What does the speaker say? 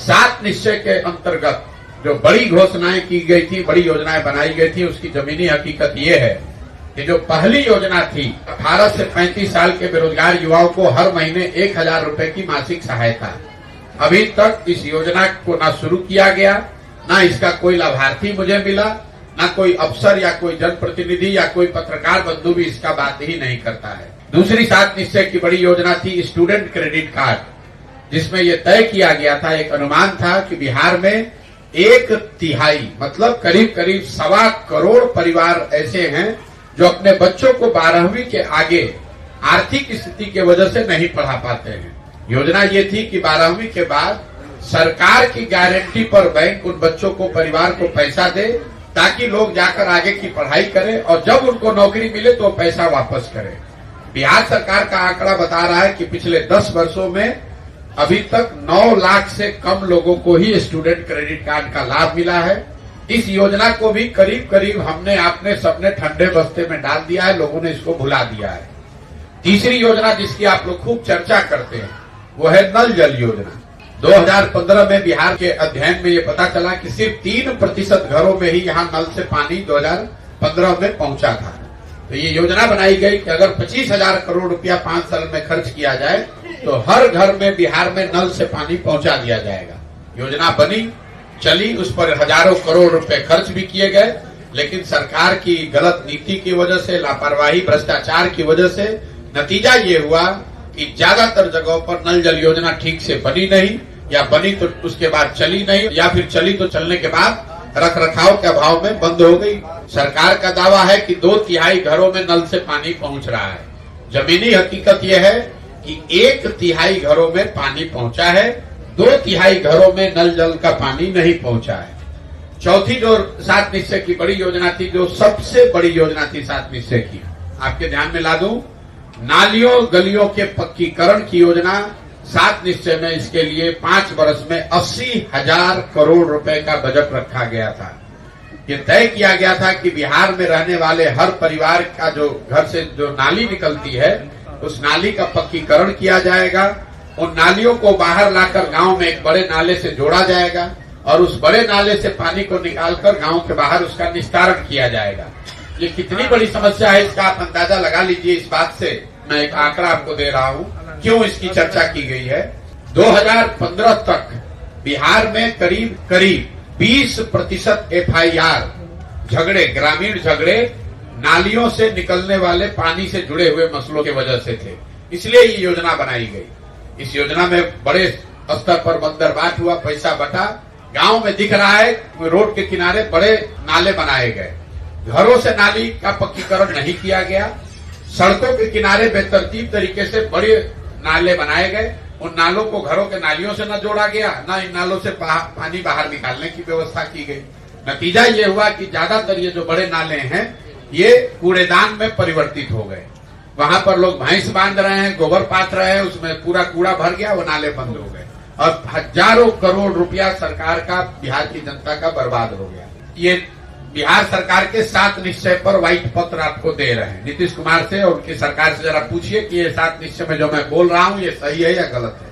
7 निश्चय के अंतर्गत जो बड़ी घोषणाएं की गई थी, बड़ी योजनाएं बनाई गई थी, उसकी जमीनी हकीकत ये है कि जो पहली योजना थी 18 से 35 साल के बेरोजगार युवाओं को हर महीने 1,000 रुपए की मासिक सहायता, अभी तक इस योजना को ना शुरू किया गया, ना इसका कोई लाभार्थी मुझे मिला, ना कोई अफसर या कोई जनप्रतिनिधि या कोई पत्रकार बंधु भी इसका बात ही नहीं करता है। दूसरी 7 निश्चय की बड़ी योजना थी स्टूडेंट क्रेडिट कार्ड, जिसमें यह तय किया गया था, एक अनुमान था कि बिहार में 1/3 मतलब करीब करीब 1.25 करोड़ परिवार ऐसे हैं जो अपने बच्चों को 12वीं के आगे आर्थिक स्थिति की वजह से नहीं पढ़ा पाते हैं। योजना ये थी कि 12वीं के बाद सरकार की गारंटी पर बैंक उन बच्चों को, परिवार को पैसा दे ताकि लोग जाकर आगे की पढ़ाई करें और जब उनको नौकरी मिले तो पैसा वापस करें। बिहार सरकार का आंकड़ा बता रहा है कि पिछले 10 वर्षों में अभी तक 9 लाख से कम लोगों को ही स्टूडेंट क्रेडिट कार्ड का लाभ मिला है। इस योजना को भी करीब करीब हमने आपने सबने ठंडे बस्ते में डाल दिया है, लोगों ने इसको भुला दिया है। तीसरी योजना जिसकी आप लोग खूब चर्चा करते हैं वो है नल जल योजना। 2015 में बिहार के अध्ययन में ये पता चला कि सिर्फ 3% घरों में ही यहाँ नल से पानी 2015 में पहुंचा था। तो ये योजना बनाई गई कि अगर 25,000 करोड़ रुपया 5 साल में खर्च किया जाए तो हर घर में बिहार में नल से पानी पहुंचा दिया जाएगा। योजना बनी, चली, उस पर हजारों करोड़ रुपए खर्च भी किए गए, लेकिन सरकार की गलत नीति की वजह से, लापरवाही, भ्रष्टाचार की वजह से नतीजा ये हुआ कि ज्यादातर जगहों पर नल जल योजना ठीक से बनी नहीं, या बनी तो उसके बाद चली नहीं, या फिर चली तो चलने के बाद रख रखाव के अभाव में बंद हो गई। सरकार का दावा है कि 2/3 घरों में नल से पानी पहुंच रहा है। जमीनी हकीकत यह है कि 1/3 घरों में पानी पहुंचा है, 2/3 घरों में नल जल का पानी नहीं पहुंचा है। चौथी जो 7 निश्चय की बड़ी योजना थी, जो सबसे बड़ी योजना थी 7 निश्चय की, आपके ध्यान में ला दूं, नालियों गलियों के पक्कीकरण की योजना 7 निश्चय में इसके लिए 5 वर्ष में 80,000 करोड़ रुपए का बजट रखा गया था। ये तय किया गया था कि बिहार में रहने वाले हर परिवार का जो घर से जो नाली निकलती है उस नाली का पक्कीकरण किया जाएगा। उन नालियों को बाहर लाकर गांव में एक बड़े नाले से जोड़ा जाएगा और उस बड़े नाले से पानी को निकालकर गांव के बाहर उसका निस्तारण किया जाएगा। ये कितनी बड़ी समस्या है इसका आप अंदाजा लगा लीजिए। इस बात से मैं एक आंकड़ा आपको दे रहा हूं क्यों इसकी चर्चा की गई है। 2015 तक बिहार में करीब करीब 20% FIR झगड़े, ग्रामीण झगड़े नालियों से निकलने वाले पानी से जुड़े हुए मसलों की वजह से थे। इसलिए ये योजना बनाई गई। इस योजना में बड़े स्तर पर बंदरबाट हुआ, पैसा बटा, गांव में दिख रहा है रोड के किनारे बड़े नाले बनाए गए, घरों से नाली का पक्कीकरण नहीं किया गया, सड़कों के किनारे बेतरतीब तरीके से बड़े नाले बनाए गए, उन नालों को घरों के नालियों से न जोड़ा गया, न इन नालों से पानी बाहर निकालने की व्यवस्था की गई। नतीजा ये हुआ कि ज्यादातर ये जो बड़े नाले हैं ये कूड़ेदान में परिवर्तित हो गए। वहां पर लोग भैंस बांध रहे हैं, गोबर पाथ रहे हैं, उसमें पूरा कूड़ा भर गया, वो नाले बंद हो गए और हजारों करोड़ रुपया सरकार का, बिहार की जनता का बर्बाद हो गया। ये बिहार सरकार के 7 निश्चय पर व्हाइट पत्र आपको दे रहे हैं नीतीश कुमार से और उनकी सरकार से। जरा पूछिए कि ये 7 निश्चय में जो मैं बोल रहा हूं ये सही है या गलत है।